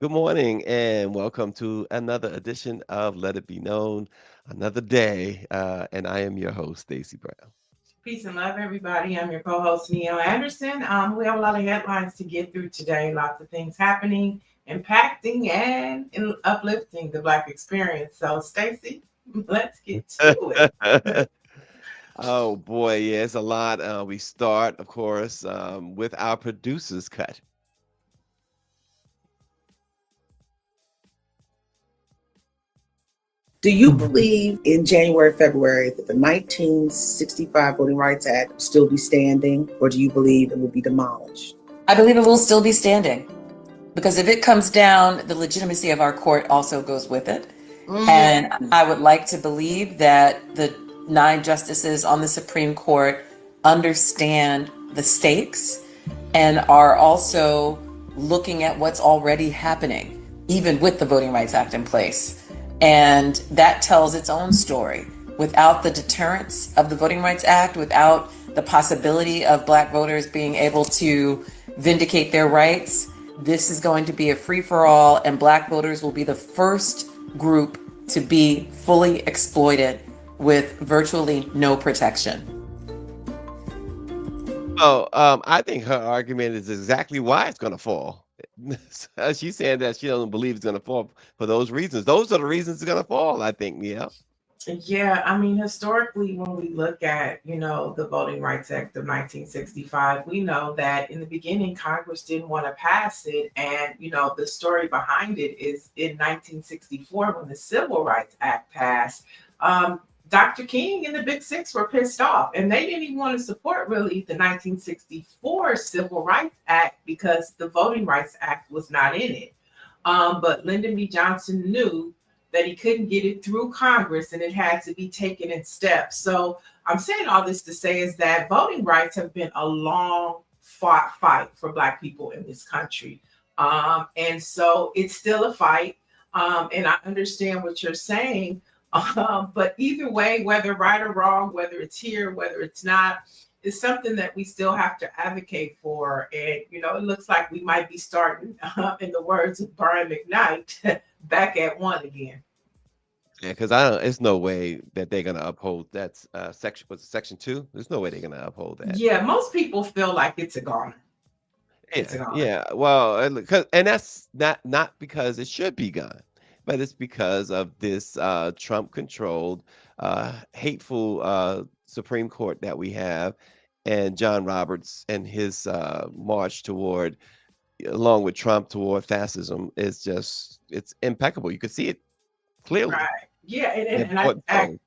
Good morning and welcome to another edition of Let It Be Known, another day. And I am your host, Stacy Brown. Peace and love, everybody. I'm your co-host, Neil Anderson. We have a lot of headlines to get through today. Lots of things happening, impacting, and uplifting the Black experience. So, Stacy, let's get to it. Oh boy, yeah, it's a lot. We start, of course, with our producer's cut. Do you believe in January, February that the 1965 Voting Rights Act will still be standing, or do you believe it will be demolished? I believe it will still be standing because if it comes down, the legitimacy of our court also goes with it. And I would like to believe that the 9 justices on the Supreme Court understand the stakes and are also looking at what's already happening, even with the Voting Rights Act in place. And that tells its own story. Without the deterrence of the Voting Rights Act, without the possibility of Black voters being able to vindicate their rights, this is going to be a free-for-all, and Black voters will be the first group to be fully exploited with virtually no protection. Oh, I think her argument is exactly why it's going to fall. She's saying that she doesn't believe it's going to fall for those reasons. Those are the reasons it's going to fall, I think, yeah. Yeah, I mean, historically, when we look at, the Voting Rights Act of 1965, we know that in the beginning, Congress didn't want to pass it. And, the story behind it is in 1964, when the Civil Rights Act passed, Dr. King and the Big Six were pissed off, and they didn't even want to support really the 1964 Civil Rights Act because the Voting Rights Act was not in it. But Lyndon B. Johnson knew that he couldn't get it through Congress and it had to be taken in steps. So I'm saying all this to say is that voting rights have been a long fought fight for Black people in this country. And so it's still a fight. And I understand what you're saying. But either way, whether right or wrong, whether it's here, whether it's not, is something that we still have to advocate for. And, it looks like we might be starting, in the words of Brian McKnight, back at one again. Yeah, because I don't. It's no way that they're gonna uphold that section. Was it section 2? There's no way they're gonna uphold that. Yeah, most people feel like it's a goner. It's Yeah, a goner. yeah. Well, and that's not because it should be gone, but it's because of this Trump-controlled, hateful Supreme Court that we have, and John Roberts and his march toward, along with Trump, toward fascism is it's impeccable. You can see it clearly. Right. Yeah, And and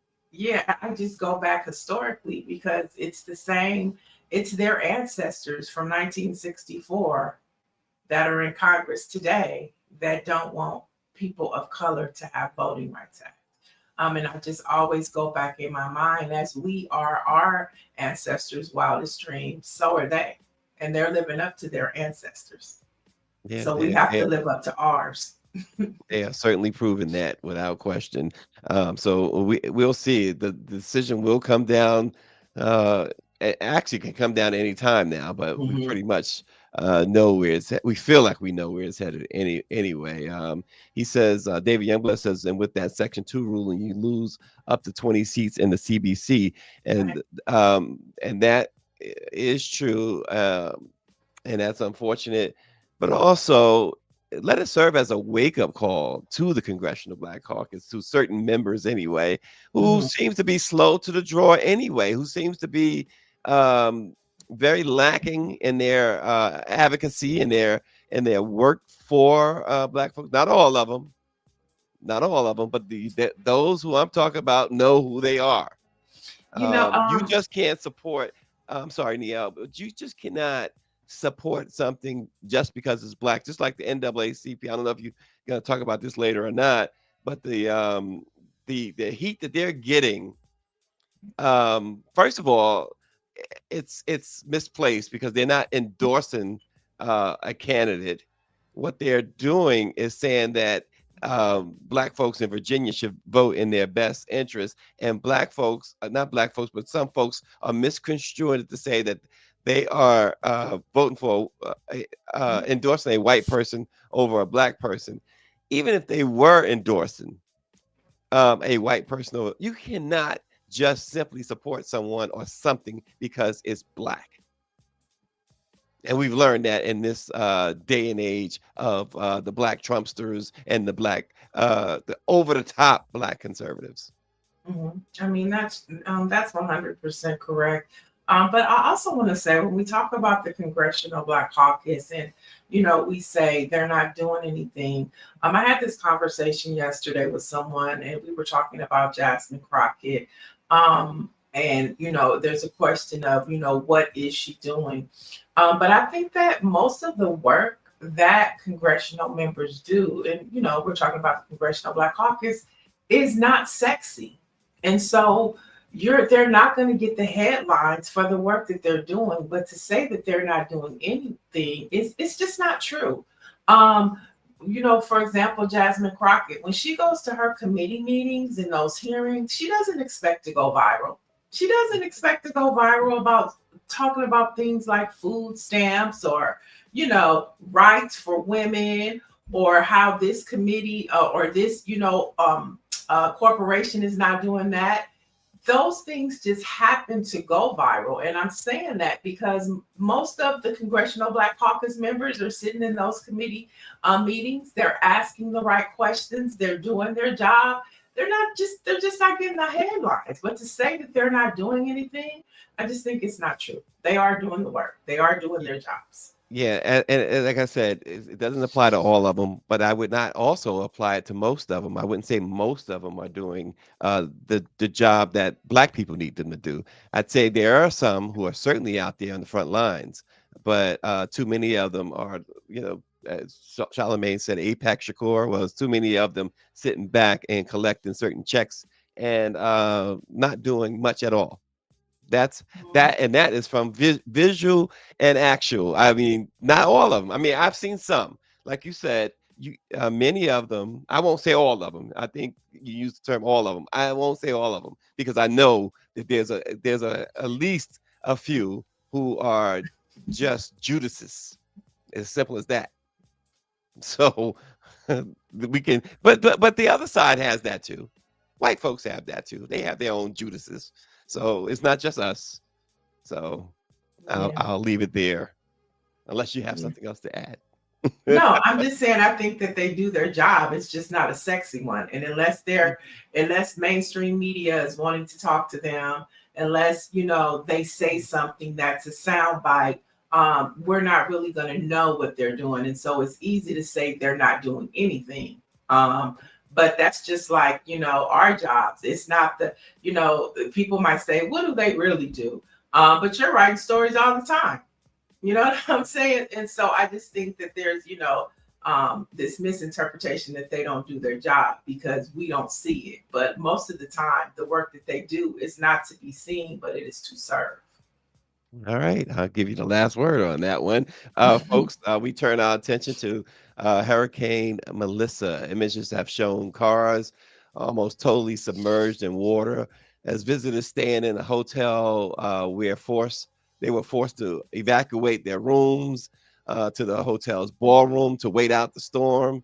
I just go back historically because it's the same. It's their ancestors from 1964 that are in Congress today that don't want people of color to have voting rights act. And I just always go back in my mind as we are our ancestors' wildest dreams, so are they, and they're living up to their ancestors. yeah, So we have to live up to ours. they have certainly proven that without question. So we'll see. The decision will come down. Actually, can come down any time now, but we Mhm. pretty much know where we feel like we know where it's headed anyway. He says, David Youngblood says, and with that Section 2 ruling, you lose up to 20 seats in the CBC, Right. and that is true, and that's unfortunate, but also let it serve as a wake-up call to the Congressional Black Caucus, to certain members anyway, who Mhm. seems to be slow to the draw anyway, who seems to be um, very lacking in their advocacy and their work for Black folks. Not all of them, not all of them, but those who I'm talking about know who they are. You know, You just can't support. I'm sorry, Neil, but you just cannot support something just because it's Black. Just like the NAACP. I don't know if you're gonna talk about this later or not, but the heat that they're getting. First of all, it's misplaced because they're not endorsing a candidate. What they're doing is saying that Black folks in Virginia should vote in their best interest, and Black folks, not Black folks, but some folks are misconstruing it to say that they are voting for endorsing a white person over a black person, even if they were endorsing a white person, you cannot just simply support someone or something because it's black. And we've learned that in this day and age of the black Trumpsters and the black, the over the top black conservatives. I mean, that's 100% correct. But I also want to say when we talk about the Congressional Black Caucus, and we say they're not doing anything. I had this conversation yesterday with someone, and we were talking about Jasmine Crockett. And there's a question of what is she doing? But I think that most of the work that congressional members do, and we're talking about the Congressional Black Caucus, is not sexy. And so they're not going to get the headlines for the work that they're doing, but to say that they're not doing anything it's just not true. For example, Jasmine Crockett, when she goes to her committee meetings and those hearings, she doesn't expect to go viral. She doesn't expect to go viral about talking about things like food stamps or rights for women, or how this committee or this corporation is not doing that. Those things just happen to go viral. And I'm saying that because most of the Congressional Black Caucus members are sitting in those committee meetings. They're asking the right questions. They're doing their job. They're just not getting the headlines. But to say that they're not doing anything, I just think it's not true. They are doing the work. They are doing their jobs. Yeah, and like I said, it doesn't apply to all of them, but I would not also apply it to most of them. I wouldn't say most of them are doing the job that black people need them to do. I'd say there are some who are certainly out there on the front lines, but too many of them are, as Charlemagne said, Apex Shakur was too many of them sitting back and collecting certain checks and not doing much at all. That's that, and that is from visual and actual. I mean, not all of them. I mean, I've seen some, like you said, many of them. I won't say all of them. I think you use the term all of them. I won't say all of them because I know that there's at least a few who are just Judases, as simple as that. So we can, but the other side has that too. White folks have that too. They have their own Judases. So it's not just us. So Yeah. I'll leave it there, unless you have something else to add. No, I'm just saying I think that they do their job. It's just not a sexy one. And unless mainstream media is wanting to talk to them, unless they say something that's a soundbite, we're not really going to know what they're doing. And so it's easy to say they're not doing anything. But that's just like, our jobs. It's not people might say, what do they really do? But you're writing stories all the time. You know what I'm saying? And so I just think that there's, this misinterpretation that they don't do their job because we don't see it. But most of the time, the work that they do is not to be seen, but it is to serve. All right, I'll give you the last word on that one. Folks, we turn our attention to Hurricane Melissa. Images have shown cars almost totally submerged in water as visitors staying in a hotel they were forced to evacuate their rooms to the hotel's ballroom to wait out the storm.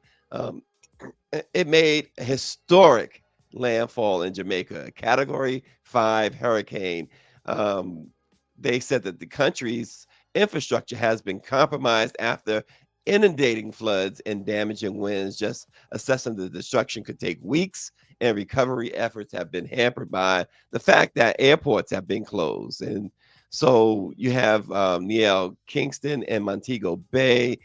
It made a historic landfall in Jamaica, a Category 5 hurricane. They said that the country's infrastructure has been compromised after inundating floods and damaging winds. Just assessing the destruction could take weeks, and recovery efforts have been hampered by the fact that airports have been closed. And so you have Niel Kingston and Montego Bay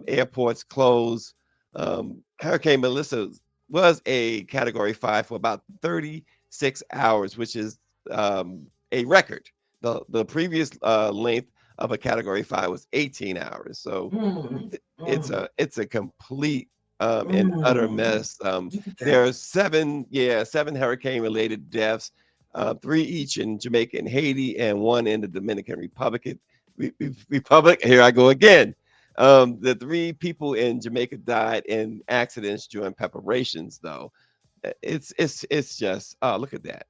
airports closed. Hurricane Melissa was a Category 5 for about 36 hours, which is a record. The previous length of a Category 5 was 18 hours. So it's a complete and utter mess. There are seven hurricane related deaths, 3 each in Jamaica and Haiti, and 1 in the Dominican Republic. Here I go again. The 3 people in Jamaica died in accidents during preparations, though. It's just look at that.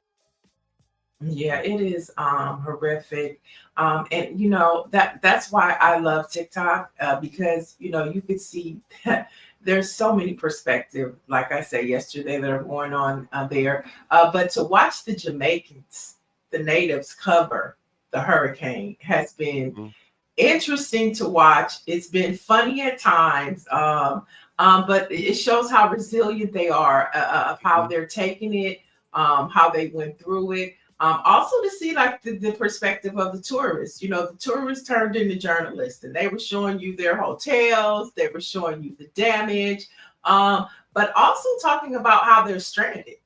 Yeah, it is horrific. And you know that's why I love TikTok, because you know you could see that there's so many perspectives, like I said yesterday, that are going on there. But to watch the Jamaicans, the natives, cover the hurricane has been Mhm. interesting to watch. It's been funny at times, but it shows how resilient they are, of how Mhm. they're taking it, how they went through it. Also to see like the perspective of the tourists. You know, the tourists turned into journalists, and they were showing you their hotels, they were showing you the damage, but also talking about how they're stranded.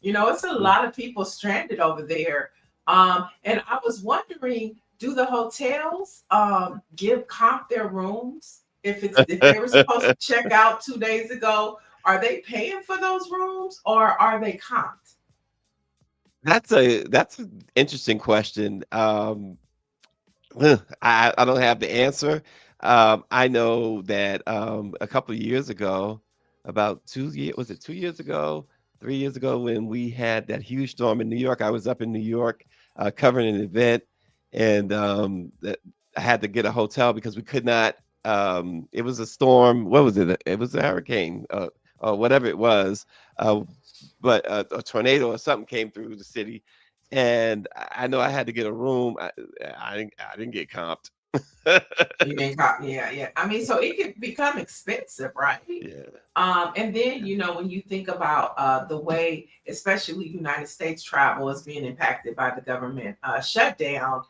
You know, it's a Mhm. lot of people stranded over there. And I was wondering, do the hotels give comp their rooms? If they were supposed to check out 2 days ago, are they paying for those rooms or are they comped? That's an interesting question. I don't have the answer. I know that a couple of years ago, about 2 years, was it 2 years ago, 3 years ago, when we had that huge storm in New York? I was up in New York covering an event, and that I had to get a hotel because we could not. It was a storm. What was it? It was a hurricane, or whatever it was. Uh, but a tornado or something came through the city, and I know I had to get a room. I didn't get comped. You didn't cop, yeah, yeah. I mean, so it could become expensive, right? Yeah. And then, you know, when you think about the way, especially United States travel is being impacted by the government shutdown,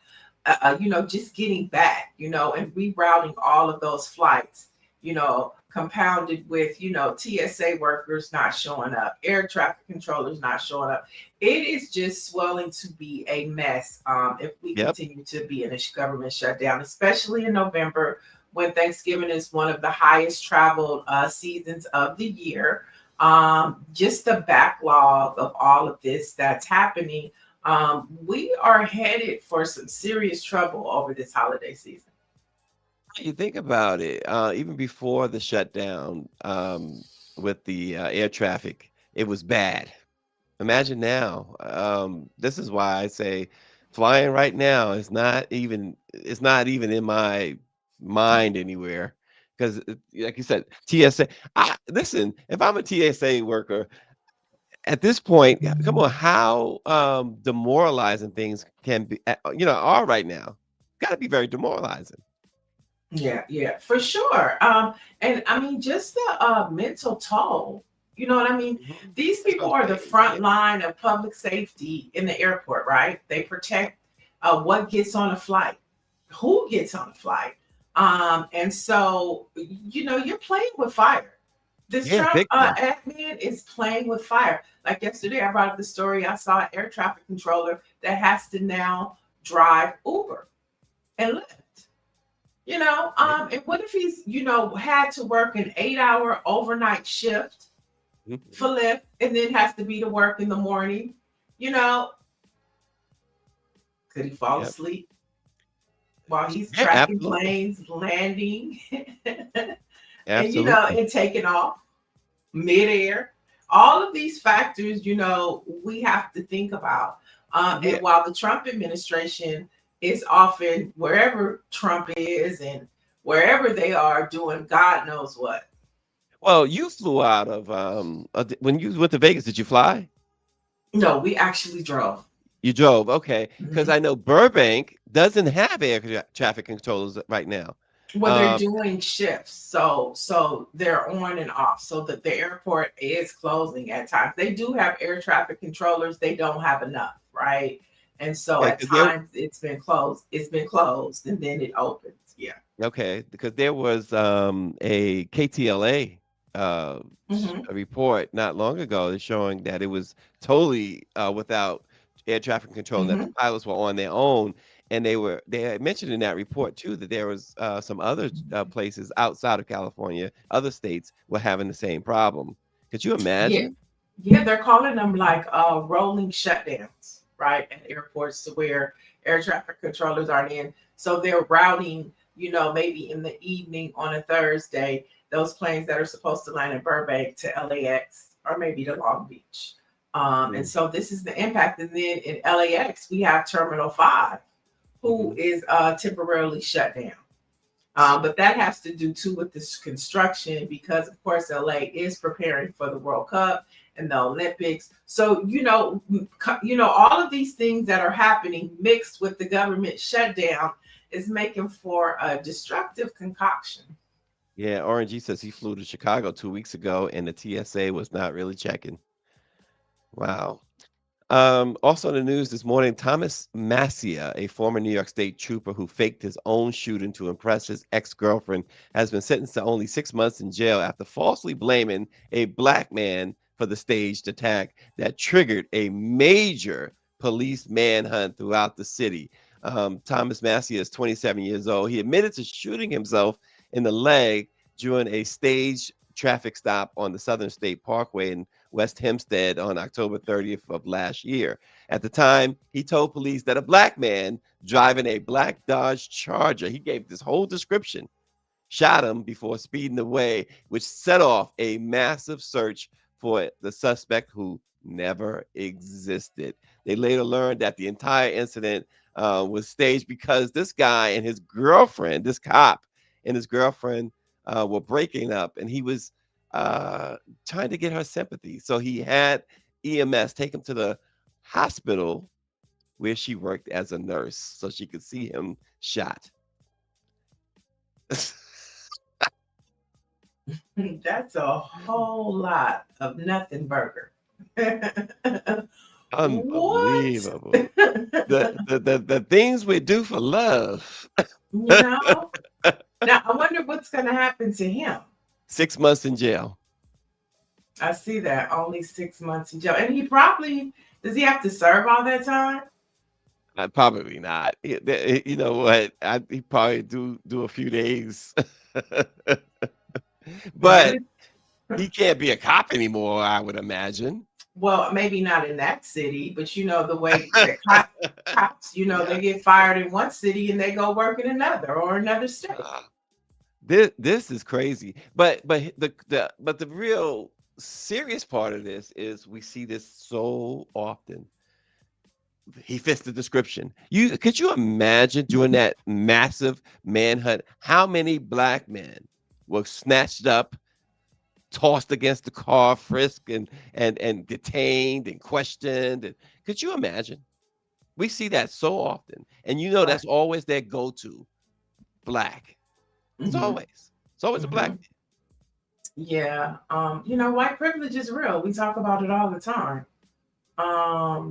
you know, just getting back, you know, and rerouting all of those flights, you know, compounded with, you know, TSA workers not showing up, air traffic controllers not showing up. It is just swelling to be a mess, if we Yep. continue to be in a government shutdown, especially in November when Thanksgiving is one of the highest traveled seasons of the year. Just the backlog of all of this that's happening, we are headed for some serious trouble over this holiday season. You think about it, even before the shutdown, with the air traffic, it was bad. Imagine now. This is why I say flying right now is not even it's not even in my mind anywhere. Because like you said, TSA. Listen, if I'm a TSA worker at this point, yeah, come on, how demoralizing things can be, are right now. Got to be very demoralizing. Yeah, yeah, for sure. And I mean, just the mental toll. You know what I mean? Mhm. These That's what people I'm are the saying. Yeah. front line of public safety in the airport, right? They protect what gets on a flight, who gets on a flight. And so, you know, you're playing with fire. This Yeah, Trump big time. admin is playing with fire. Like yesterday, I brought up the story. I saw an air traffic controller that has to now drive Uber and Lyft. You know, Yeah. and what if he's, you know, had to work an 8 hour overnight shift for Mhm. Lyft and then has to be to work in the morning? You know, could he fall Yep. asleep while he's Yeah, tracking absolutely. planes, landing, and, you know, Absolutely. and taking off midair? All of these factors, you know, we have to think about. Yeah. And while the Trump administration is often wherever Trump is and wherever they are doing God knows what. Well, you flew out of, when you went to Vegas, did you fly? No, we actually drove. You drove, okay, because Mhm. I know Burbank doesn't have traffic controllers right now. Well, they're Um, doing shifts, so they're on and off. So that the airport is closing at times. They do have air traffic controllers. They don't have enough, right? And so yeah, at 'cause there times it's been closed. It's been closed, and then it opens. Yeah. okay, because there was, a KTLA, Hmm. a report not long ago that's showing that it was totally, without air traffic control, and that the Hmm. pilots were on their own, and they had mentioned in that report too that there was, some other, places outside of California, other states were having the same problem. Could you Yeah. imagine? Yeah, they're calling them like rolling shutdowns, right? At airports to where air traffic controllers aren't in. So they're routing, you know, maybe in the evening on a Thursday, those planes that are supposed to land in Burbank to LAX or maybe to Long Beach. And so this is the impact. And then in LAX, we have Terminal 5, who is temporarily shut down. But that has to do too with this construction because, of course, LA is preparing for the World Cup and the Olympics. So all of these things that are happening mixed with the government shutdown is making for a destructive concoction. Yeah, RNG says he flew to Chicago 2 weeks ago and the TSA was not really checking. Wow. Also in the news this morning, Thomas Massia, a former New York State trooper who faked his own shooting to impress his ex-girlfriend, has been sentenced to only 6 months in jail after falsely blaming a black man for the staged attack that triggered a major police manhunt throughout the city. Thomas Massia is 27 years old. He admitted to shooting himself in the leg during a staged traffic stop on the Southern State Parkway in West Hempstead on October 30th of last year. At the time, he told police that a black man driving a black Dodge Charger, he gave this whole description, shot him before speeding away, which set off a massive search for the suspect who never existed. They later learned that the entire incident was staged because this guy and his girlfriend, this cop and his girlfriend, were breaking up, and he was trying to get her sympathy. So he had EMS take him to the hospital where she worked as a nurse so she could see him shot. That's a whole lot of nothing burger. Unbelievable. The things we do for love. Now I wonder what's going to happen to him. 6 months in jail. I see that, only 6 months in jail. And does he have to serve all that time? Probably not. You know what? He probably do a few days. But he can't be a cop anymore, I would imagine. Well, maybe not in that city, but the way that cops, they get fired in one city and they go work in another or another state. This is crazy. But the real serious part of this is we see this so often. He fits the description. Could you imagine doing that massive manhunt? How many black men were snatched up, tossed against the car, frisked and detained and questioned? And could you imagine? We see that so often, and that's always their go-to, black. It's always a black man. Yeah. White privilege is real. We talk about it all the time.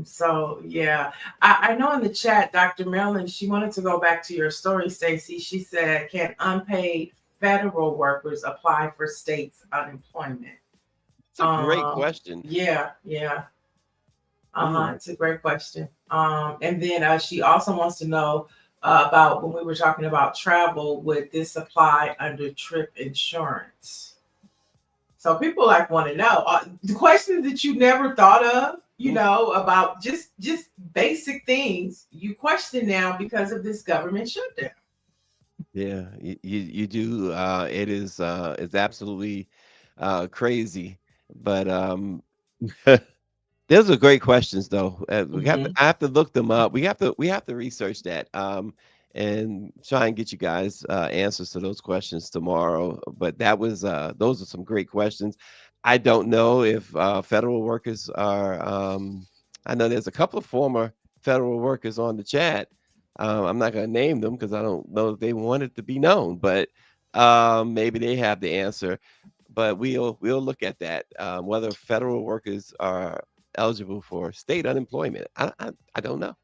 So yeah, I know in the chat, Dr. Marilyn, she wanted to go back to your story, Stacey. She said, can unpaid federal workers apply for states unemployment? It's a great question. Yeah. It's a great question. And then she also wants to know about when we were talking about travel, would this apply under trip insurance? So people want to know the questions that you never thought of, about just basic things you question now because of this government shutdown. Yeah, you do. It is it's absolutely crazy, but those are great questions though. I have to look them up. We have to research that and try and get you guys answers to those questions tomorrow. But those are some great questions. I don't know if federal workers are. I know there's a couple of former federal workers on the chat. I'm not going to name them because I don't know if they want it to be known, but maybe they have the answer. But we'll look at that, whether federal workers are eligible for state unemployment. I don't know.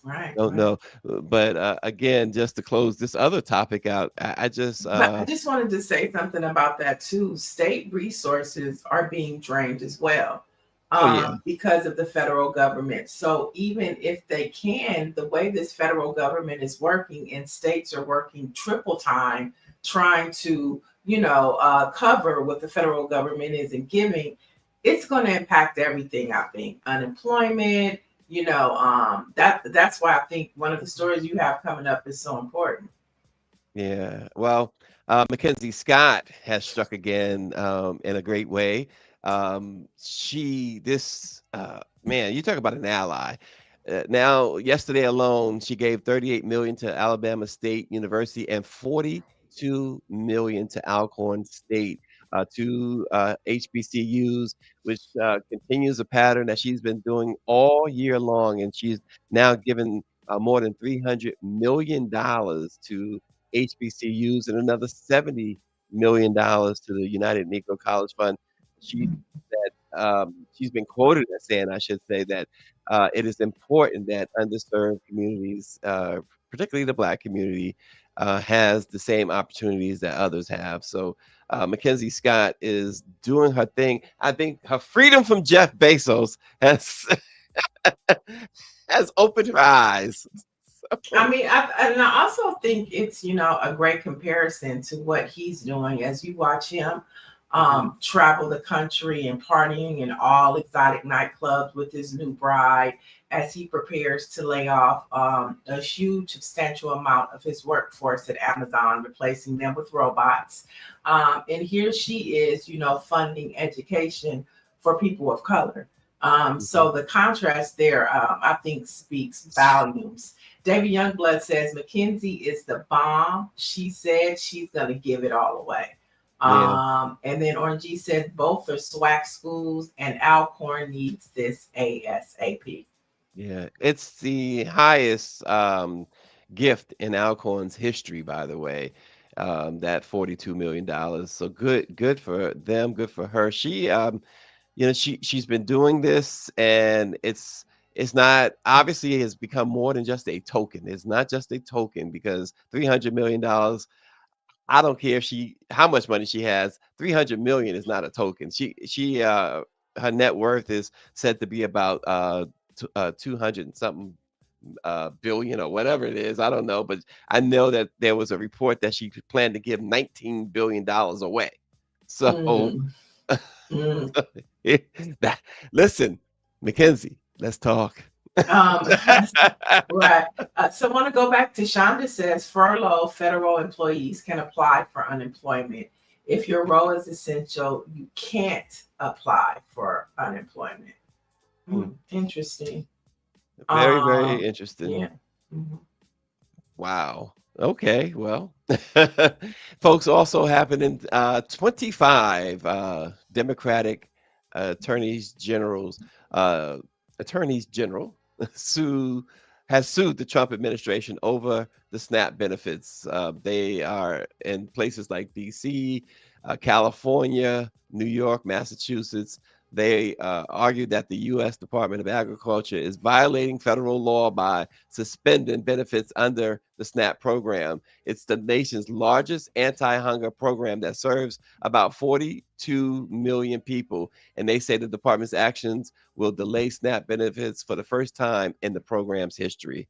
Right. Don't know. But again, just to close this other topic out, I just wanted to say something about that too. State resources are being drained as well. Because of the federal government. So even if they can, the way this federal government is working and states are working triple time trying to, cover what the federal government isn't giving, it's going to impact everything, I think. Unemployment, that's why I think one of the stories you have coming up is so important. Yeah. Well, Mackenzie Scott has struck again in a great way. Man, you talk about an ally. Now, yesterday alone, she gave 38 million to Alabama State University and 42 million to Alcorn State, two HBCUs, which continues a pattern that she's been doing all year long, and she's now given more than $300 million to HBCUs and another $70 million to the United Negro College Fund. She she's been quoted as saying, I should say, that it is important that underserved communities, particularly the Black community, has the same opportunities that others have. So Mackenzie Scott is doing her thing. I think her freedom from Jeff Bezos has has opened her eyes. I mean, and I also think it's, a great comparison to what he's doing as you watch him travel the country and partying in all exotic nightclubs with his new bride as he prepares to lay off a huge, substantial amount of his workforce at Amazon, replacing them with robots. And here she is, funding education for people of color. So the contrast there, I think, speaks volumes. David Youngblood says Mackenzie is the bomb. She said she's going to give it all away. Yeah. And then Orange G said both are SWAC schools and Alcorn needs this ASAP. Yeah, it's the highest gift in Alcorn's history, by the way. That $42 million. So good for them, good for her. She's been doing this, and it's not, obviously it has become more than just a token. It's not just a token, because $300 million, I don't care how much money she has. 300 million is not a token. Her net worth is said to be about 200 and something billion or whatever it is. I don't know, but I know that there was a report that she planned to give $19 billion away. So listen, Mackenzie, let's talk. Right. So I want to go back to Shonda says furlough federal employees can apply for unemployment. If your role is essential, you can't apply for unemployment. Interesting. Very interesting. Yeah. Mm-hmm. Wow. Okay. Well, folks, also happening 25 Democratic attorneys general has sued the Trump administration over the SNAP benefits. They are in places like DC, California, New York, Massachusetts. They argued that the U.S. Department of Agriculture is violating federal law by suspending benefits under the SNAP program. It's the nation's largest anti-hunger program that serves about 42 million people. And they say the department's actions will delay SNAP benefits for the first time in the program's history.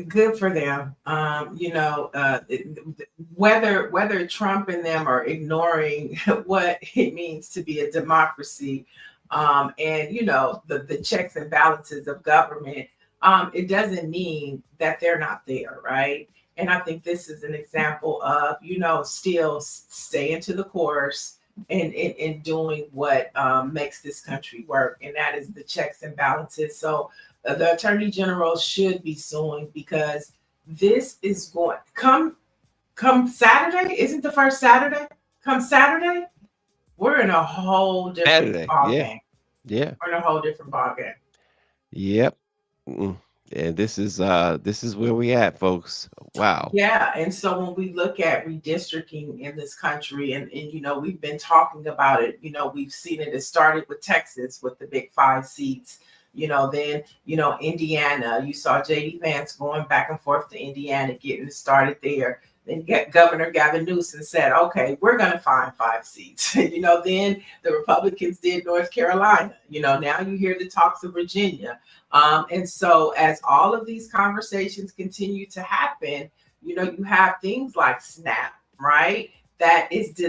Good for them. Whether Trump and them are ignoring what it means to be a democracy, and the checks and balances of government, it doesn't mean that they're not there, right? And I think this is an example of still staying to the course and doing what makes this country work, and that is the checks and balances. So the attorney general should be suing, because this is going come Saturday. Isn't the first Saturday? Come Saturday, we're in a whole different ballgame. Yeah, we're in a whole different ballgame. Yep. And this is where we at, folks. Wow. Yeah, and so when we look at redistricting in this country, and we've been talking about it. We've seen it. It started with Texas with the big 5 seats. Then, Indiana, you saw J.D. Vance going back and forth to Indiana, getting started there. Then Governor Gavin Newsom said, okay, we're going to find 5 seats. Then the Republicans did North Carolina. Now you hear the talks of Virginia. And so as all of these conversations continue to happen, you have things like SNAP, right? That is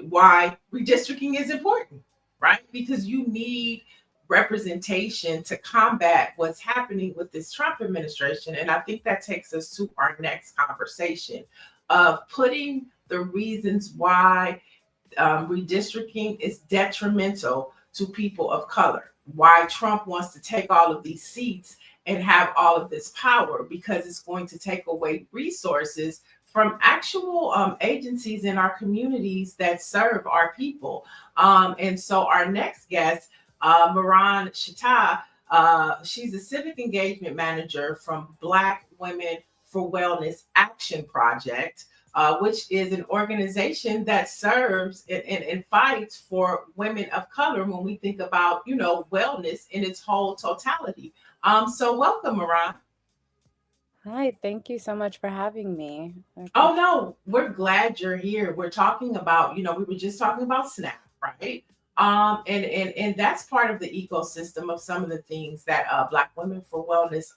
why redistricting is important, right? Because you need representation to combat what's happening with this Trump administration. And I think that takes us to our next conversation of putting the reasons why redistricting is detrimental to people of color. Why Trump wants to take all of these seats and have all of this power, because it's going to take away resources from actual agencies in our communities that serve our people. And so our next guest, Maran Shatta, she's a civic engagement manager from Black Women for Wellness Action Project, which is an organization that serves and fights for women of color when we think about, wellness in its whole totality. So welcome, Maran. Hi, thank you so much for having me. Oh no, we're glad you're here. We're talking about, we were just talking about SNAP, right? And that's part of the ecosystem of some of the things that Black Women for Wellness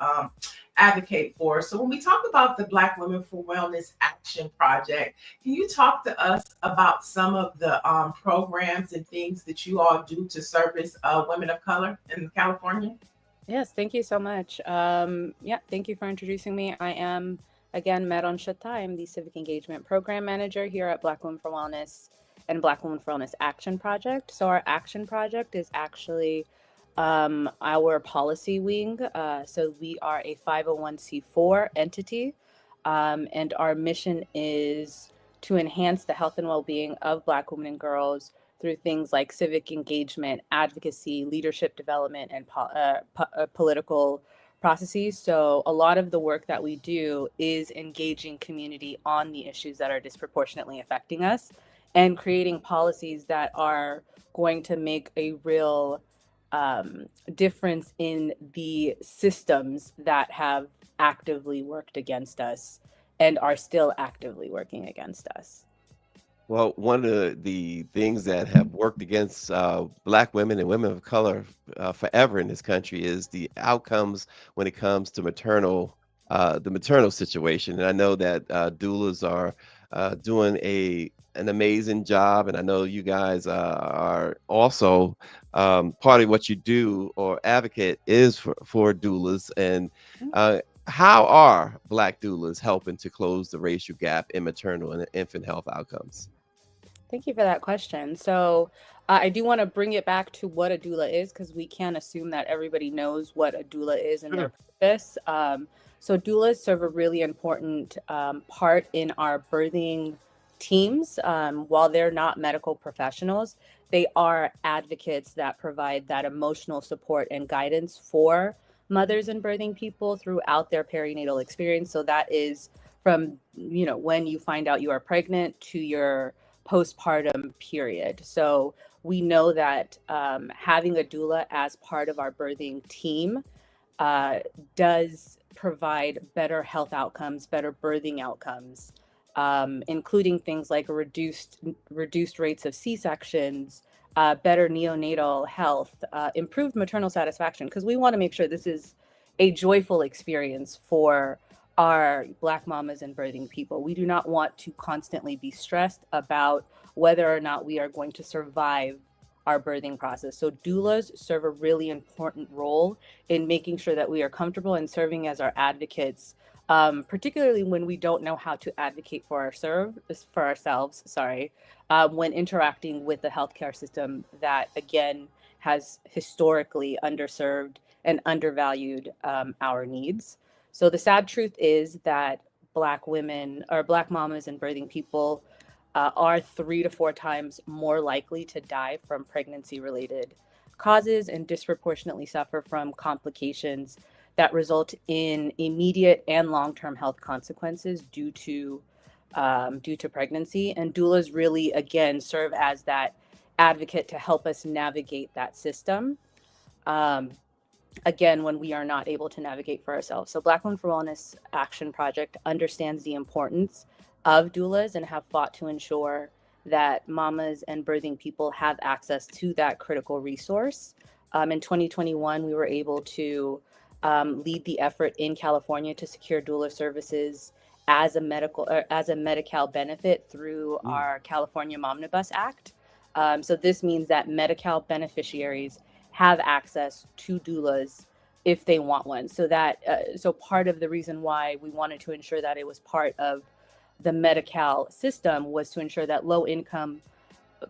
advocate for. So when we talk about the Black Women for Wellness Action Project, can you talk to us about some of the programs and things that you all do to service women of color in California? Yes, thank you so much. Yeah, thank you for introducing me. I am, again, Maron Shatta. I'm the Civic Engagement Program Manager here at Black Women for Wellness and Black Women for Wellness Action Project. So our action project is actually our policy wing. So we are a 501c4 entity, and our mission is to enhance the health and well-being of Black women and girls through things like civic engagement, advocacy, leadership development, and political processes. So a lot of the work that we do is engaging community on the issues that are disproportionately affecting us and creating policies that are going to make a real difference in the systems that have actively worked against us and are still actively working against us. Well, one of the things that have worked against Black women and women of color forever in this country is the outcomes when it comes to the maternal situation. And I know that doulas are doing an amazing job, and I know you guys are also part of what you do or advocate is for doulas. And how are Black doulas helping to close the racial gap in maternal and infant health outcomes? Thank you for that question. So I do want to bring it back to what a doula is, because we can't assume that everybody knows what a doula is and their purpose. So doulas serve a really important part in our birthing teams. While they're not medical professionals, they are advocates that provide that emotional support and guidance for mothers and birthing people throughout their perinatal experience. So that is from, when you find out you are pregnant to your postpartum period. So we know that having a doula as part of our birthing team does provide better health outcomes, better birthing outcomes, including things like reduced rates of C-sections, better neonatal health, improved maternal satisfaction, because we want to make sure this is a joyful experience for our Black mamas and birthing people. We do not want to constantly be stressed about whether or not we are going to survive our birthing process. So doulas serve a really important role in making sure that we are comfortable and serving as our advocates, particularly when we don't know how to advocate for ourselves, when interacting with the healthcare system that, again, has historically underserved and undervalued our needs. So the sad truth is that Black women or Black mamas and birthing people are 3 to 4 times more likely to die from pregnancy-related causes and disproportionately suffer from complications that result in immediate and long-term health consequences due to pregnancy. And doulas really, again, serve as that advocate to help us navigate that system. Again, when we are not able to navigate for ourselves. So Black Women for Wellness Action Project understands the importance of doulas and have fought to ensure that mamas and birthing people have access to that critical resource. In 2021, we were able to lead the effort in California to secure doula services as a Medi-Cal benefit through our California Momnibus Act. So this means that Medi-Cal beneficiaries have access to doulas if they want one. So that so part of the reason why we wanted to ensure that it was part of the Medi-Cal system was to ensure that low income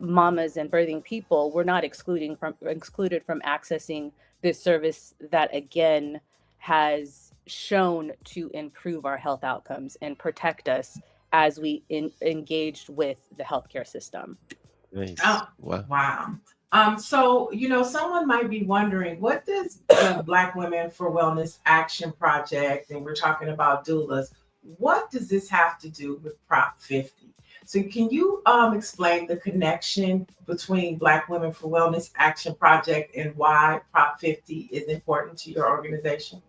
mamas and birthing people, we're not excluded from accessing this service that again has shown to improve our health outcomes and protect us as we engaged with the healthcare system. Nice. Oh, Wow. wow. So, someone might be wondering, what does the Black Women for Wellness Action Project, and we're talking about doulas, what does this have to do with Prop 50? So can you explain the connection between Black Women for Wellness Action Project and why Prop 50 is important to your organization?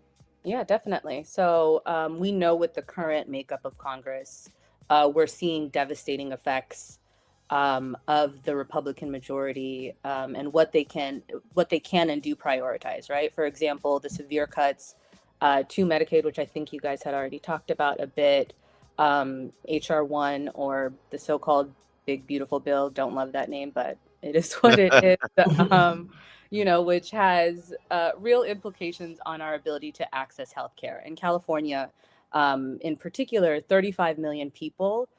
Yeah, definitely. So we know with the current makeup of Congress, we're seeing devastating effects of the Republican majority and what they can and do prioritize. Right. For example, the severe cuts to Medicaid, which I think you guys had already talked about a bit. HR1, or the so-called Big Beautiful Bill. Don't love that name, but it is what it is. Which has real implications on our ability to access healthcare. In California, in particular, 35 million people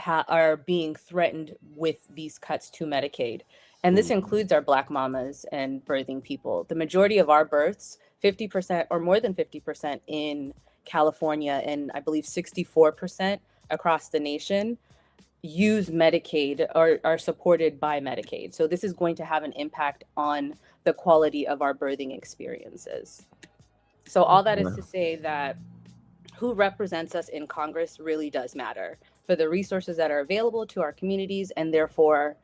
are being threatened with these cuts to Medicaid. And this includes our Black mamas and birthing people. The majority of our births, 50% or more than 50% in California, and I believe 64% across the nation, use Medicaid or are supported by Medicaid. So this is going to have an impact on the quality of our birthing experiences. So all that is to say that who represents us in Congress really does matter for the resources that are available to our communities and therefore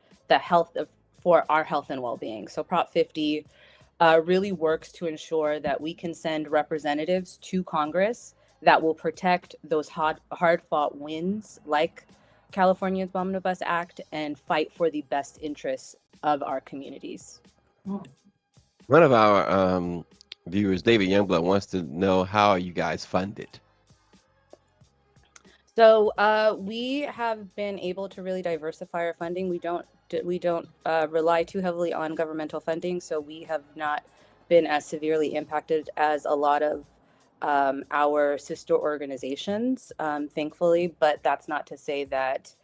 for our health and well-being. So Prop 50 really works to ensure that we can send representatives to Congress that will protect those hard-fought wins like California's Omnibus Act and fight for the best interests of our communities. One of our viewers, David Youngblood, wants to know, how are you guys funded? So we have been able to really diversify our funding. We don't rely too heavily on governmental funding, so we have not been as severely impacted as a lot of our sister organizations, thankfully. But that's not to say that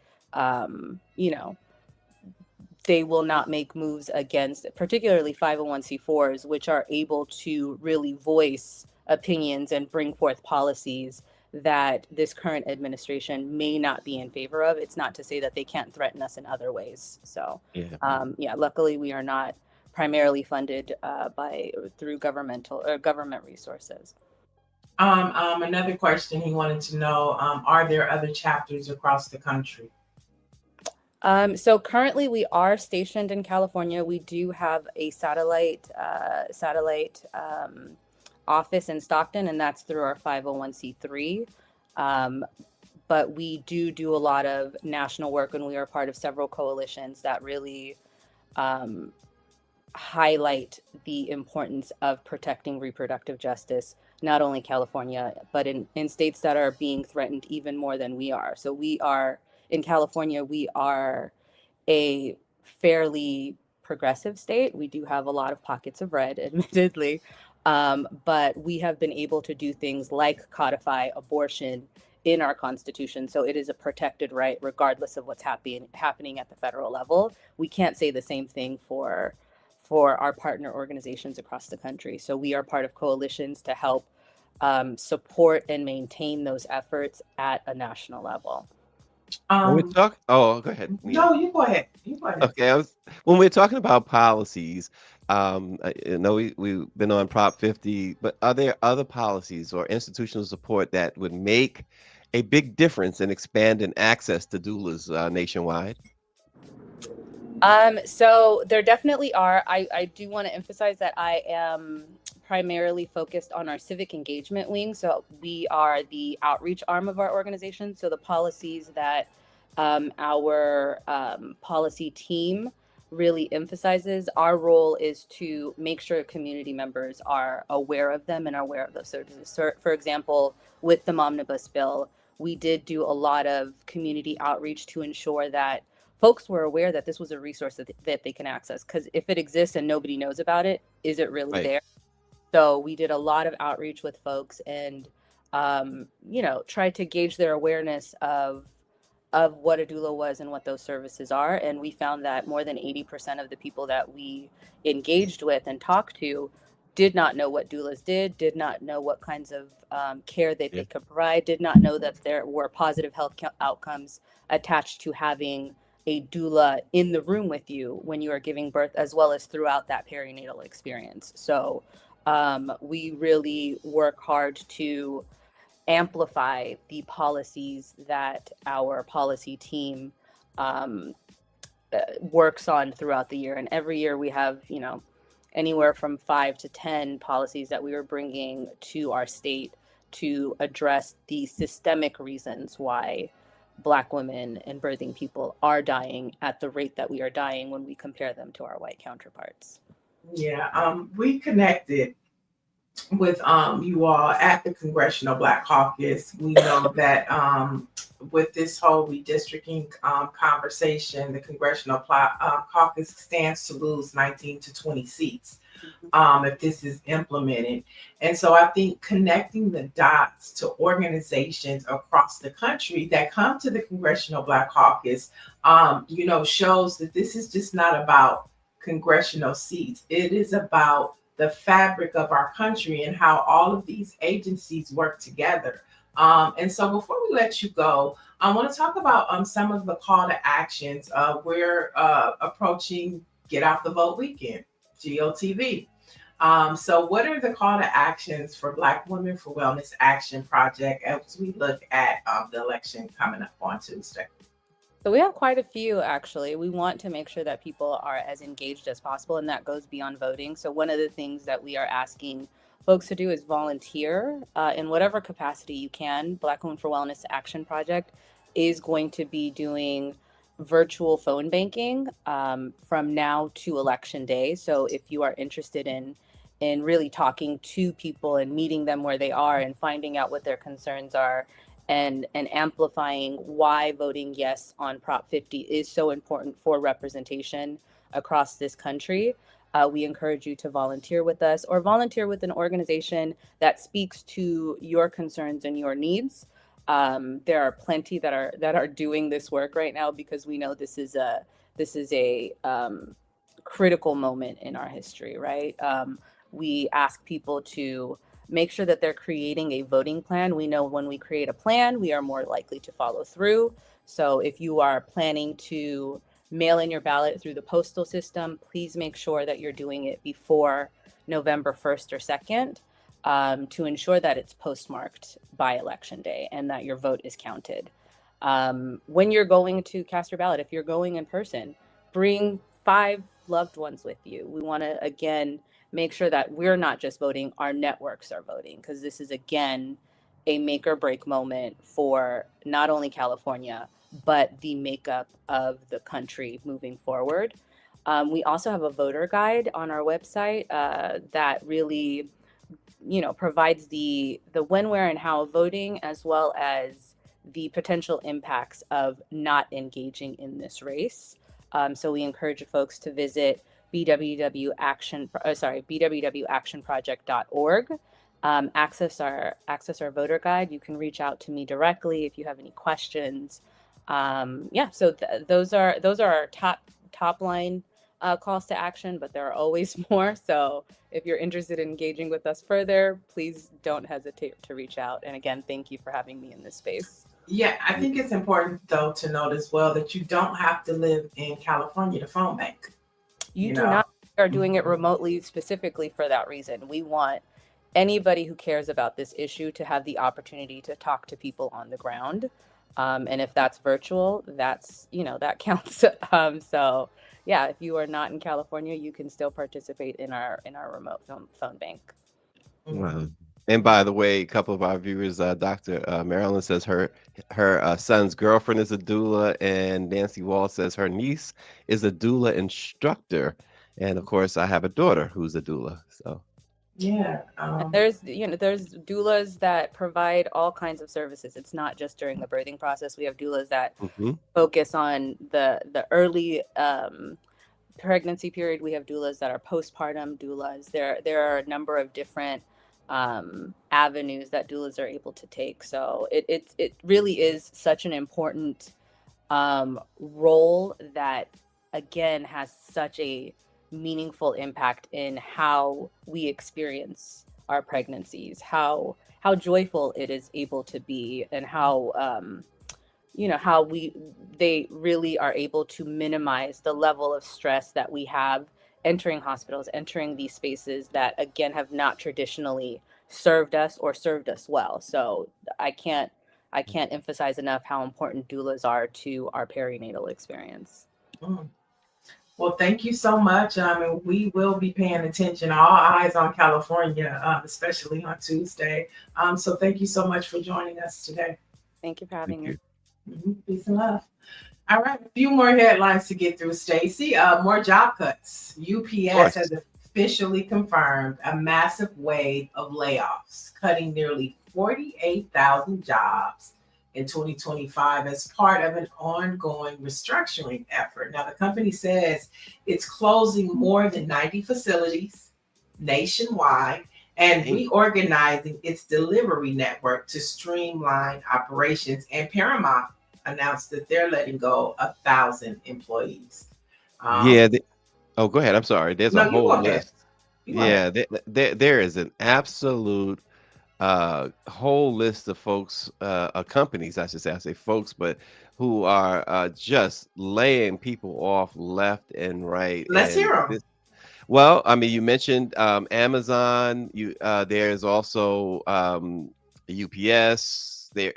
they will not make moves against, particularly 501c4s, which are able to really voice opinions and bring forth policies that this current administration may not be in favor of. It's not to say that they can't threaten us in other ways. So, luckily we are not primarily funded through government resources. Another question he wanted to know: are there other chapters across the country? So currently we are stationed in California. We do have a satellite office in Stockton, and that's through our 501c3. But we do a lot of national work, and we are part of several coalitions that really highlight the importance of protecting reproductive justice, not only California, but in states that are being threatened even more than we are. So in California, we are a fairly progressive state. We do have a lot of pockets of red, admittedly. But we have been able to do things like codify abortion in our Constitution. So it is a protected right, regardless of what's happening at the federal level. We can't say the same thing for our partner organizations across the country. So we are part of coalitions to help support and maintain those efforts at a national level. When we talk, go ahead. No, you go ahead. Okay, when we're talking about policies, I know we've been on Prop 50, but are there other policies or institutional support that would make a big difference in expanding access to doulas nationwide? So there definitely are. I do want to emphasize that I am primarily focused on our civic engagement wing. So we are the outreach arm of our organization. So the policies that our policy team really emphasizes, our role is to make sure community members are aware of them and are aware of those services. So, for example, with the Omnibus bill, we did do a lot of community outreach to ensure that folks were aware that this was a resource that they can access. Because if it exists and nobody knows about it, is it really there? So we did a lot of outreach with folks and, tried to gauge their awareness of of what a doula was and what those services are. And we found that more than 80% of the people that we engaged with and talked to did not know what doulas did not know what kinds of care that Yeah. they could provide, did not know that there were positive health outcomes attached to having a doula in the room with you when you are giving birth, as well as throughout that perinatal experience. So we really work hard to amplify the policies that our policy team um, works on throughout the year. And every year we have, anywhere from 5 to 10 policies that we are bringing to our state to address the systemic reasons why Black women and birthing people are dying at the rate that we are dying when we compare them to our white counterparts. Yeah, we connected with you all at the Congressional Black Caucus. We know that with this whole redistricting conversation, the Congressional Caucus stands to lose 19 to 20 seats if this is implemented. And so I think connecting the dots to organizations across the country that come to the Congressional Black Caucus, shows that this is just not about congressional seats. It is about the fabric of our country and how all of these agencies work together. And so before we let you go, I want to talk about some of the call to actions. We're approaching Get Out the Vote weekend, GOTV. So what are the call to actions for Black Women for Wellness Action Project as we look at the election coming up on Tuesday? So we have quite a few, actually. We want to make sure that people are as engaged as possible, and that goes beyond voting. So one of the things that we are asking folks to do is volunteer in whatever capacity you can. Black Women for Wellness Action Project is going to be doing virtual phone banking from now to Election Day. So if you are interested in really talking to people and meeting them where they are and finding out what their concerns are, and amplifying why voting yes on Prop 50 is so important for representation across this country, we encourage you to volunteer with us or volunteer with an organization that speaks to your concerns and your needs. There are plenty that are doing this work right now because we know this is a critical moment in our history, right? We ask people to make sure that they're creating a voting plan. We know when we create a plan, we are more likely to follow through. So if you are planning to mail in your ballot through the postal system, please make sure that you're doing it before November 1st or 2nd to ensure that it's postmarked by Election Day and that your vote is counted. When you're going to cast your ballot, if you're going in person, bring 5 loved ones with you. We want to, again, make sure that we're not just voting, our networks are voting, because this is, again, a make or break moment for not only California, but the makeup of the country moving forward. We also have a voter guide on our website that really, provides the when, where, and how of voting, as well as the potential impacts of not engaging in this race. So we encourage folks to visit bwwactionproject.org. Access our voter guide. You can reach out to me directly if you have any questions. So those are our top line calls to action, but there are always more. So if you're interested in engaging with us further, please don't hesitate to reach out. And again, thank you for having me in this space. Yeah, I think it's important though to note as well that you don't have to live in California to phone bank. You do not. We are doing it remotely specifically for that reason. We want anybody who cares about this issue to have the opportunity to talk to people on the ground. And if that's virtual, that's, that counts. So yeah, if you are not in California, you can still participate in our remote phone bank. Wow. And by the way, a couple of our viewers, Dr. Marilyn says her son's girlfriend is a doula, and Nancy Wall says her niece is a doula instructor. And of course, I have a daughter who's a doula. So yeah, there's doulas that provide all kinds of services. It's not just during the birthing process. We have doulas that focus on the early pregnancy period. We have doulas that are postpartum doulas. There are a number of different avenues that doulas are able to take. So it really is such an important role that, again, has such a meaningful impact in how we experience our pregnancies, how joyful it is able to be, and how how they really are able to minimize the level of stress that we have entering hospitals, entering these spaces that, again, have not traditionally served us or served us well. So I can't emphasize enough how important doulas are to our perinatal experience. Mm. Well, thank you so much. And we will be paying attention, all eyes on California, especially on Tuesday. So thank you so much for joining us today. Thank you for Thank having me. you. Peace and love. All right, a few more headlines to get through, Stacey. More job cuts. Of UPS course. has officially confirmed a massive wave of layoffs, cutting nearly 48,000 jobs in 2025 as part of an ongoing restructuring effort. Now, the company says it's closing more than 90 facilities nationwide and Dang. reorganizing its delivery network to streamline operations. And Paramount announced that they're letting go 1,000 employees. Yeah. Oh, go ahead. I'm sorry. There's a No, you go whole ahead. list. You go ahead. Yeah, there is an absolute whole list of folks, companies, I should say. I say folks, but who are just laying people off left and right. Let's And hear them. this, well, I mean, you mentioned Amazon. There's also UPS. There,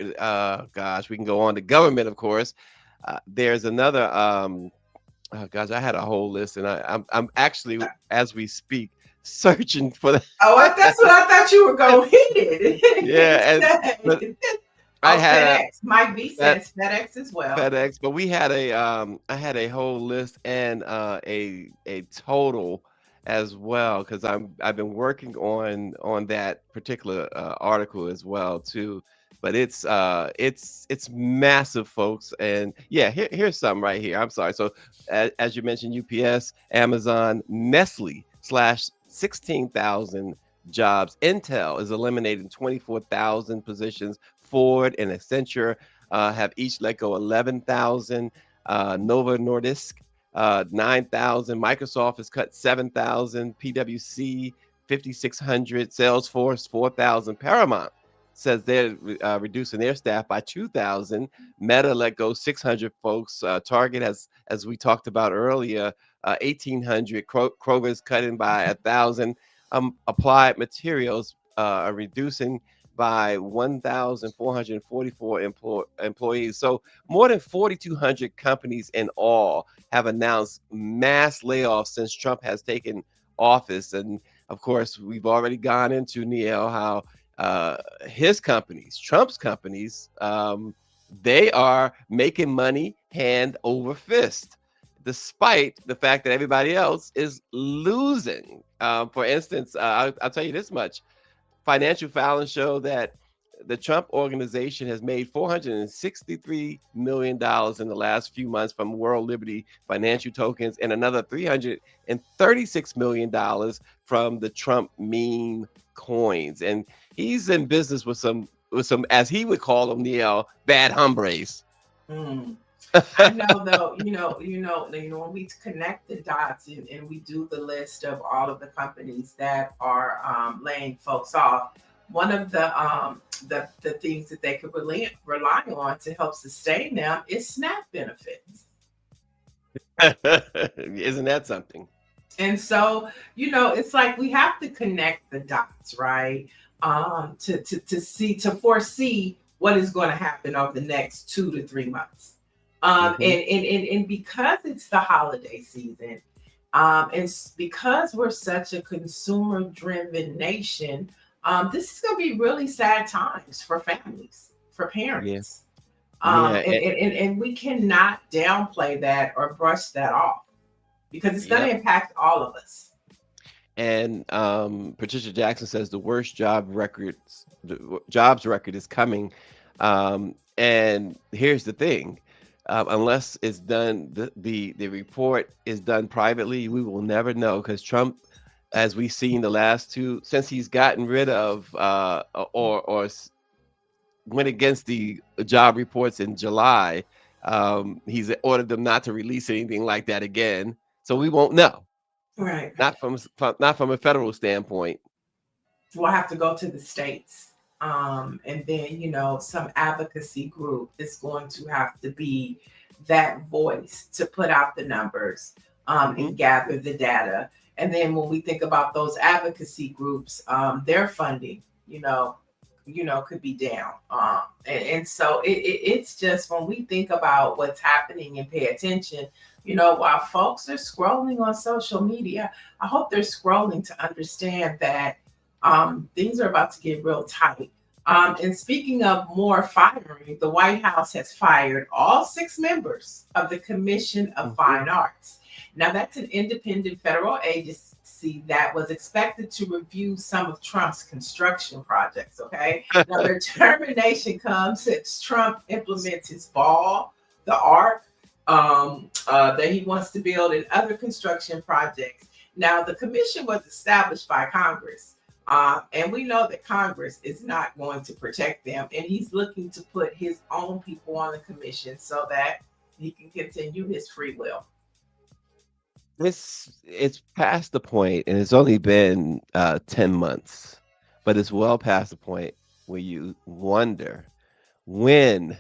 gosh, we can go on to government, of course. There's another. Oh gosh, I had a whole list, and I'm actually, as we speak, searching for that. Oh, that's what I thought you were going hit. Yeah, but I Oh, had a FedEx. Mike B that says FedEx as well. FedEx, but we had I had a whole list and a total as well, because I've been working on that particular article as well too. But it's massive, folks. And yeah, here's something right here. I'm sorry. So as you mentioned, UPS, Amazon, Nestle slash 16,000 jobs. Intel is eliminating 24,000 positions. Ford and Accenture have each let go 11,000. Nova Nordisk, 9,000. Microsoft has cut 7,000. PwC, 5,600. Salesforce, 4,000. Paramount says they're reducing their staff by 2,000. Meta let go 600 folks. Target has, as we talked about earlier, 1,800. Kroger's cutting by 1,000. Applied Materials are reducing by 1,444 employees. So more than 4,200 companies in all have announced mass layoffs since Trump has taken office. And of course, we've already gone into, Neil, how his companies, Trump's companies, they are making money hand over fist, despite the fact that everybody else is losing. For instance, I'll tell you this much. Financial Filings show that the Trump organization has made $463 million in the last few months from World Liberty Financial Tokens, and another $336 million from the Trump meme coins. And he's in business with some, as he would call them, Neil, bad hombres. I know, though, when we connect the dots and we do the list of all of the companies that are laying folks off, one of the things that they could rely on to help sustain them is SNAP benefits. Isn't that something? And so, it's like we have to connect the dots, right? To foresee what is going to happen over the next 2 to 3 months. And because it's the holiday season, and because we're such a consumer-driven nation, this is going to be really sad times for families, for parents. And we cannot downplay that or brush that off, because it's going to impact all of us. And Patricia Jackson says the worst jobs record is coming. And here's the thing. Unless it's done, the report is done privately, we will never know, because Trump, as we've seen the last two, since he's gotten rid of or went against the job reports in July, He's ordered them not to release anything like that again, so we won't know. Right. Not from a federal standpoint. We'll have to go to the states. And then, some advocacy group is going to have to be that voice to put out the numbers Mhm. and gather the data. And then when we think about those advocacy groups, their funding, could be down. And so it's just when we think about what's happening and pay attention, while folks are scrolling on social media, I hope they're scrolling to understand that things are about to get real tight. And speaking of more firing, the White House has fired all 6 members of the Commission of Mhm. Fine Arts. Now, that's an independent federal agency that was expected to review some of Trump's construction projects. Okay. Now, their termination comes since Trump implements his ball, the arc that he wants to build, and other construction projects. Now, the commission was established by Congress. And we know that Congress is not going to protect them. And he's looking to put his own people on the commission so that he can continue his free will. It's past the point, and it's only been 10 months, but it's well past the point where you wonder when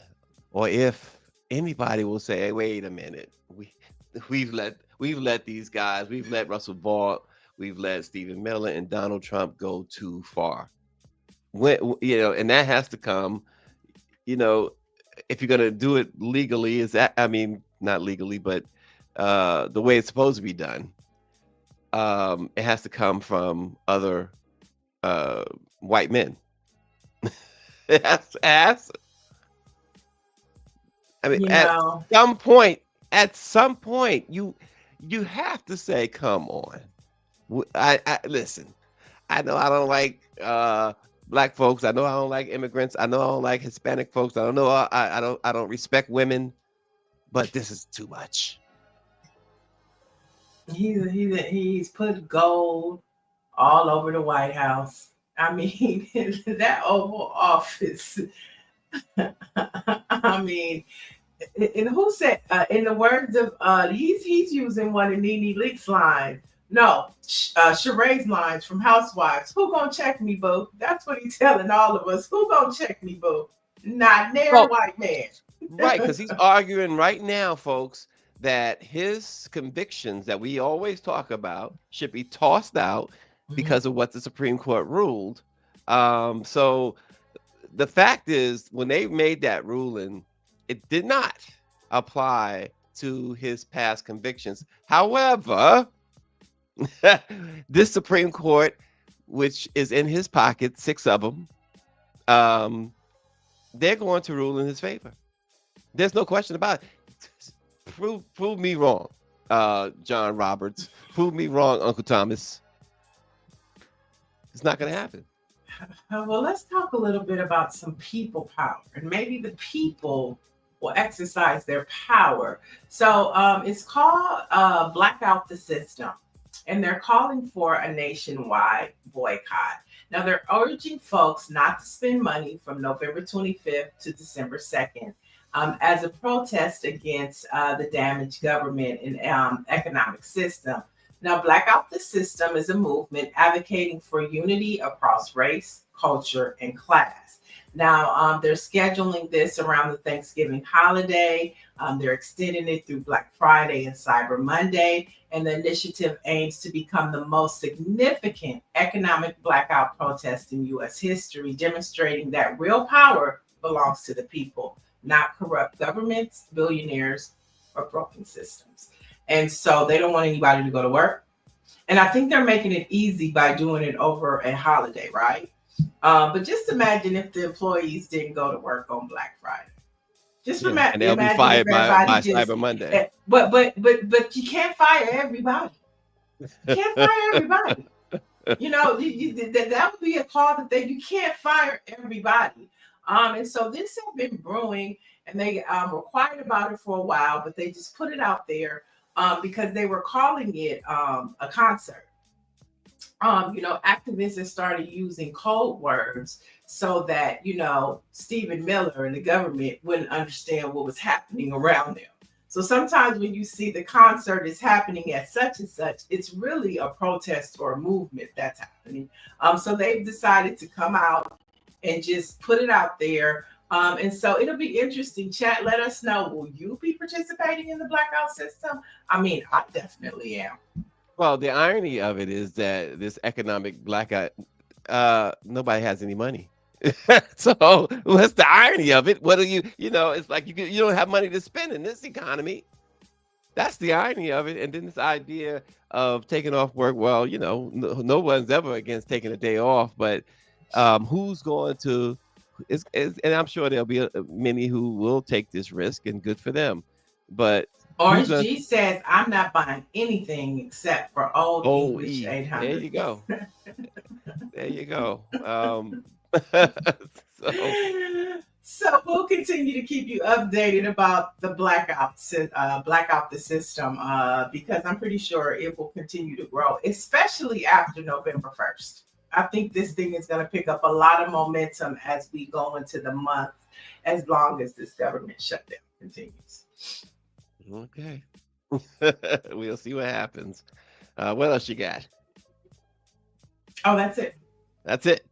or if anybody will say, "Hey, wait a minute, we've let these guys, we've let Russell Vaught, we've let Stephen Miller and Donald Trump go too far." And that has to come. You know, if you're gonna do it legally, I mean, not legally, but the way it's supposed to be done. It has to come from other uh, white men. It has. I mean, You know, at some point, you have to say, "Come on." I listen. I know I don't like black folks. I know I don't like immigrants. I know I don't like Hispanic folks. I don't know. I don't respect women. But this is too much. he's put gold all over the White House. I mean, that Oval Office. I mean, and who said, in the words of, he's using one of Nene Leakes' lines. No, Sheree's lines from Housewives. Who gonna check me, boo? That's what he's telling all of us. Who gonna check me, boo? Not near Well, white man. right, because he's arguing right now, folks, that his convictions that we always talk about should be tossed out Mhm. because of what the Supreme Court ruled. So the fact is, when they made that ruling, it did not apply to his past convictions. However, this Supreme Court, which is in his pocket, 6 of them, um, they're going to rule in his favor. There's no question about it. Prove me wrong, John Roberts. Prove me wrong, Uncle Thomas. It's not going to happen. Well, let's talk a little bit about some people power, and maybe the people will exercise their power. So it's called Blackout the System, and they're calling for a nationwide boycott. Now, they're urging folks not to spend money from November 25th to December 2nd as a protest against the damaged government and economic system. Now, Blackout the System is a movement advocating for unity across race, culture, and class. Now, they're scheduling this around the Thanksgiving holiday. They're extending it through Black Friday and Cyber Monday. And the initiative aims to become the most significant economic blackout protest in U.S. history, demonstrating that real power belongs to the people, not corrupt governments, billionaires, or broken systems. And so they don't want anybody to go to work. And I think they're making it easy by doing it over a holiday, right? But just imagine if the employees didn't go to work on Black Friday. Just Yeah, and they'll be imagine if fired by everybody just. Cyber Monday. But you can't fire everybody. You can't fire everybody. That would be a call that you can't fire everybody. And so this has been brewing, and they were quiet about it for a while, but they just put it out there because they were calling it a concert. activists have started using code words so that, Stephen Miller and the government wouldn't understand what was happening around them. So sometimes when you see the concert is happening at such and such, it's really a protest or a movement that's happening. So they've decided to come out and just put it out there. And so it'll be interesting. Chat, let us know. Will you be participating in the blackout system? I mean, I definitely am. Well, the irony of it is that this economic blackout, nobody has any money. So what's the irony of it? What do it's like you don't have money to spend in this economy. That's the irony of it. And then this idea of taking off work. Well, no one's ever against taking a day off, but who's going to? And I'm sure there'll be many who will take this risk, and good for them. But Orange G says, I'm not buying anything except for old English 800. There you go. There you go. So we'll continue to keep you updated about the blackout the system, because I'm pretty sure it will continue to grow, especially after November 1st. I think this thing is going to pick up a lot of momentum as we go into the month, as long as this government shutdown continues. Okay. We'll see what happens. What else you got? Oh, that's it. That's it.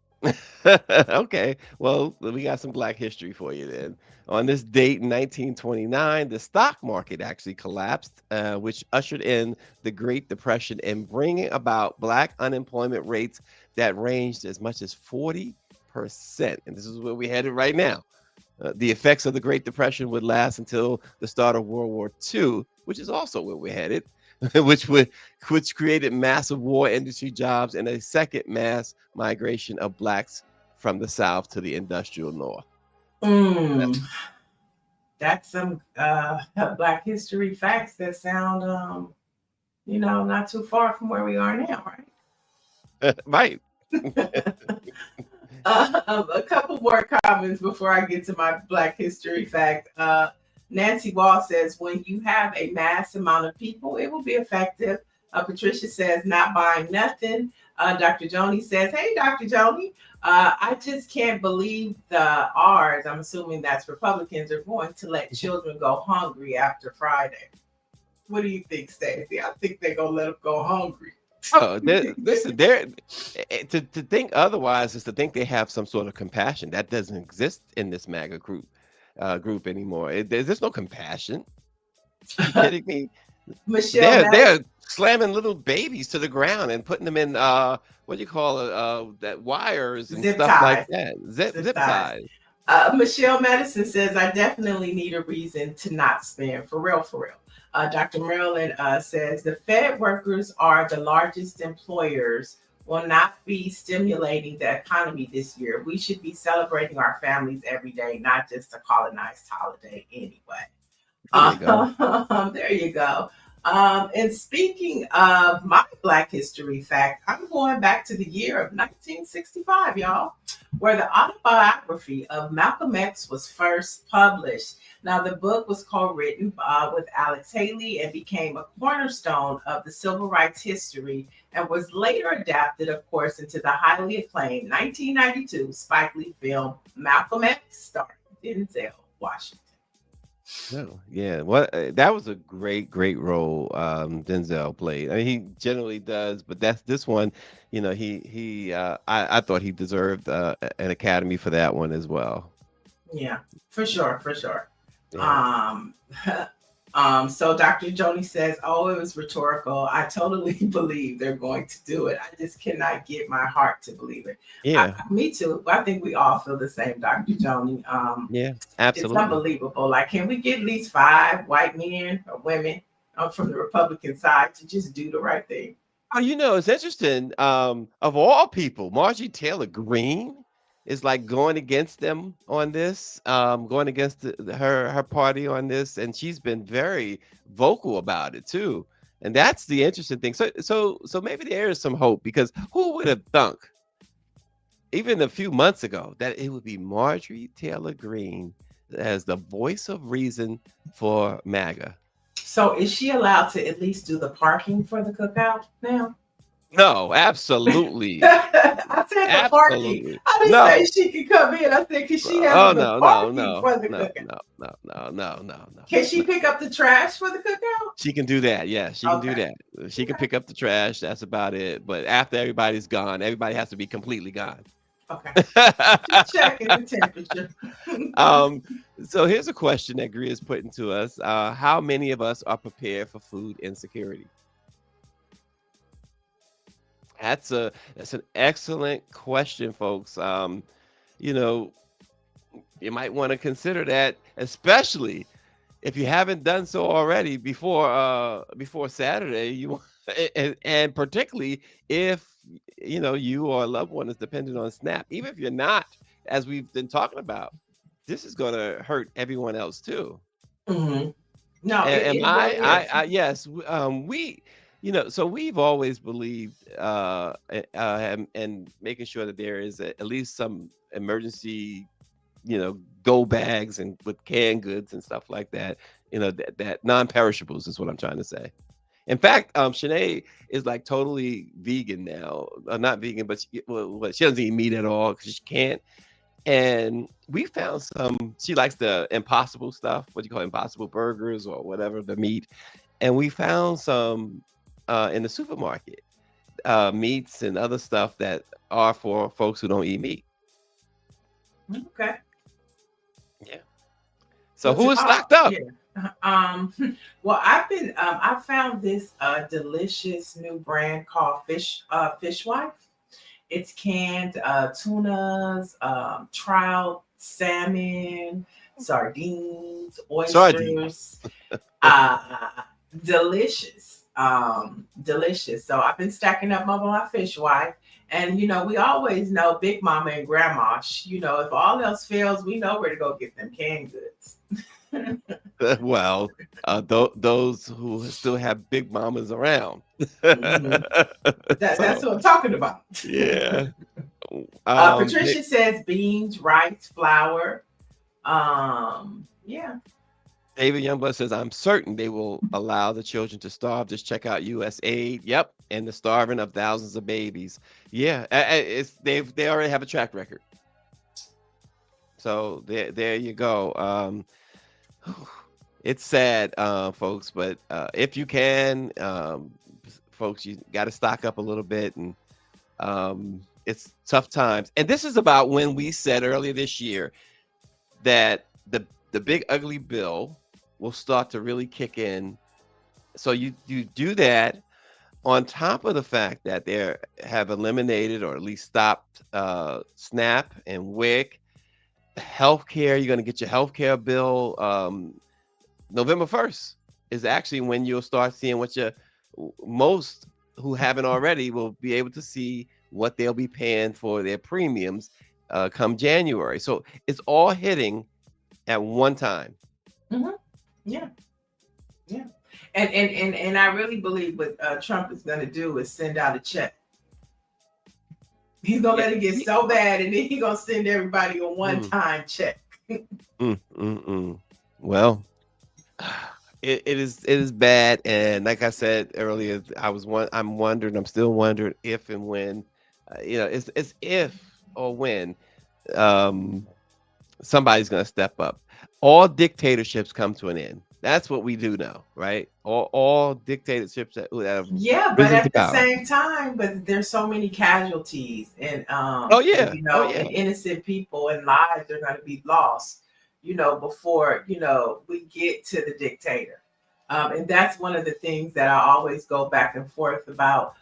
Okay. Well, we got some Black history for you then. On this date in 1929, the stock market actually collapsed, which ushered in the Great Depression and bringing about Black unemployment rates that ranged as much as 40%. And this is where we're headed right now. The effects of the Great Depression would last until the start of World War II, which is also where we're headed, which created massive war industry jobs and a second mass migration of Blacks from the South to the industrial North. That's some Black history facts that sound, not too far from where we are now, right? Right. A couple more comments before I get to my Black history fact. Nancy Wall says, when you have a mass amount of people, it will be effective. Patricia says, not buying nothing. Dr. Joni says, hey, Dr. Joni, I just can't believe the R's, I'm assuming that's Republicans, are going to let children go hungry after Friday. What do you think, Stacey? I think they're going to let them go hungry. Oh, listen, to think otherwise is to think they have some sort of compassion that doesn't exist in this MAGA group anymore. There's no compassion. Are you kidding me? Michelle, they're slamming little babies to the ground and putting them in what do you call it? That wires and zip stuff ties. like that. Zip ties. Michelle Madison says, I definitely need a reason to not spend. For real, for real. Dr. Marilyn says, the Fed workers are the largest employers, will not be stimulating the economy this year. We should be celebrating our families every day, not just a colonized holiday anyway. There you go. And speaking of my Black history fact, I'm going back to the year of 1965, y'all, where the autobiography of Malcolm X was first published. Now, the book was co-written with Alex Haley and became a cornerstone of the civil rights history and was later adapted, of course, into the highly acclaimed 1992 Spike Lee film Malcolm X, starring Denzel Washington. No, yeah. That was a great role Denzel played. I mean, he generally does, but this one, I thought he deserved an Academy for that one as well. Yeah, for sure. Yeah. So Dr. Joni says, oh, it was rhetorical. I totally believe they're going to do it. I just cannot get my heart to believe it. Yeah. Me too. I think we all feel the same, Dr. Joni. Yeah, absolutely. It's unbelievable. Like, can we get at least 5 white men or women from the Republican side to just do the right thing? Oh, it's interesting. Of all people, Marjorie Taylor Greene is like going against them on this, going against her party on this, and she's been very vocal about it too. And that's the interesting thing. So maybe there is some hope, because who would have thunk even a few months ago that it would be Marjorie Taylor Greene as the voice of reason for MAGA? So is she allowed to at least do the parking for the cookout now? No, absolutely. I said the parking. Absolutely. I didn't say No. she could come in. I said, can she Oh handle the no, no, parking no, for the no, cookout? no, no, no, no, no, no, Can she no. pick up the trash for the cookout? She can do that. Yeah, she can do Okay. that. She can Okay. pick up the trash. That's about it. But after everybody's gone, everybody has to be completely gone. Okay. Just checking the temperature. um, so here's a question that Greer is putting to us. How many of us are prepared for food insecurity? That's an excellent question, folks. You know, you might want to consider that, especially if you haven't done so already before Saturday. And particularly if you or a loved one is dependent on SNAP. Even if you're not, as we've been talking about, this is going to hurt everyone else too. Mhm. No, And it really is. yes, we, so we've always believed, and making sure that there is at least some emergency, go bags and with canned goods and stuff like that, that non-perishables is what I'm trying to say. In fact, Shanae is like totally vegan now. Not vegan, but she doesn't eat meat at all because she can't. And we found she likes the impossible stuff, what do you call it, impossible burgers or whatever, the meat. And we found some in the supermarket, meats and other stuff that are for folks who don't eat meat. Okay. Yeah. So What's who it is called? stocked up? Yeah. Well, I found this delicious new brand called Fishwife. It's canned tunas, trout, salmon, sardines, Sardine. oysters. uh, delicious. Delicious. So I've been stacking up my Fishwife. And we always know Big Mama and Grandma. If all else fails, we know where to go get them canned goods. Well, those who still have big mamas around. Mhm. That's So, what I'm talking about. yeah. Patricia says beans, rice, flour. Yeah. David Youngblood says, I'm certain they will allow the children to starve. Just check out USAID. Yep. And the starving of thousands of babies. Yeah. They already have a track record. So there you go. It's sad, folks, but if you can, folks, you got to stock up a little bit, and it's tough times. And this is about when we said earlier this year that the big ugly bill will start to really kick in. So you do that on top of the fact that they have eliminated or at least stopped SNAP and WIC. Healthcare, you're going to get your healthcare bill. November 1st is actually when you'll start seeing most who haven't already will be able to see what they'll be paying for their premiums come January. So it's all hitting at one time. Mm-hmm. Yeah. Yeah. And I really believe what Trump is going to do is send out a check. He's going to let it get so bad, and then he's going to send everybody a one-time check. Well, it is bad, and like I said earlier, I'm still wondering if and when, it's if or when somebody's going to step up. All dictatorships come to an end. That's what we do know, right? All dictatorships that have but at the same time, but there's so many casualties, and and innocent people and lives are going to be lost, before we get to the dictator, and that's one of the things that I always go back and forth about.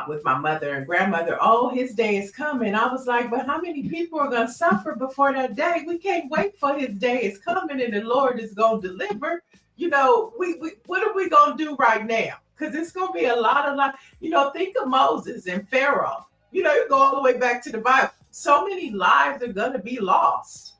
With my mother and grandmother, his day is coming. I was like, but how many people are going to suffer before that day? We can't wait for his day is coming and the Lord is going to deliver. We what are we going to do right now? Because it's going to be a lot. Think of Moses and Pharaoh. You go all the way back to the Bible. So many lives are going to be lost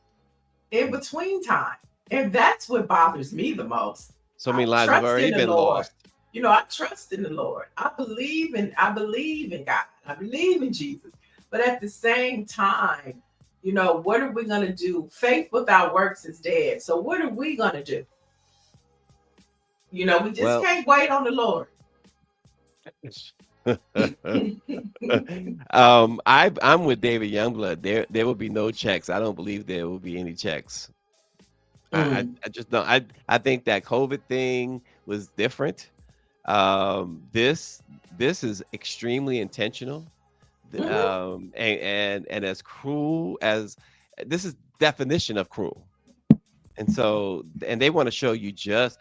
in between time. And that's what bothers me the most. So many lives have already been lost. I trust in the Lord. I believe in God. I believe in Jesus. But at the same time, what are we going to do? Faith without works is dead. So what are we going to do? We just can't wait on the Lord. I'm with David Youngblood. There will be no checks. I don't believe there will be any checks. I just don't. I think that COVID thing was different. This is extremely intentional. And as cruel as this is definition of cruel. And so they want to show you just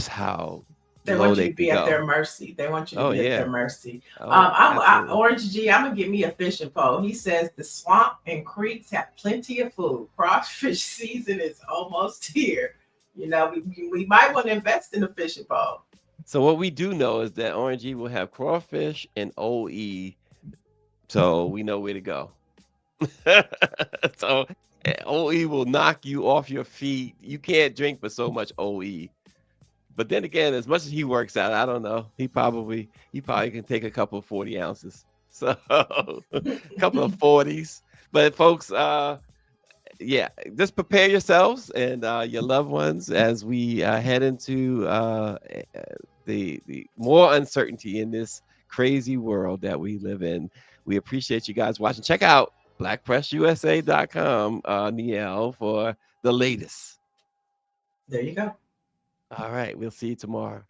how They low want you they to can be at their go. mercy. They want you to Oh be at yeah. their mercy. Oh, absolutely. Orange G, I'm gonna get me a fishing pole. He says the swamp and creeks have plenty of food. Crawfish season is almost here. You know, we might want to invest in a fishing pole. So what we do know is that RNG will have crawfish and OE, so we know where to go. So OE will knock you off your feet. You can't drink for so much OE. But then again, as much as he works out, I don't know. He probably can take a couple of 40 ounces. So a couple of 40s. But folks, yeah, just prepare yourselves and your loved ones as we head into the more uncertainty in this crazy world that we live in. We appreciate you guys watching. Check out blackpressusa.com, Niel, for the latest. There you go. All right, we'll see you tomorrow.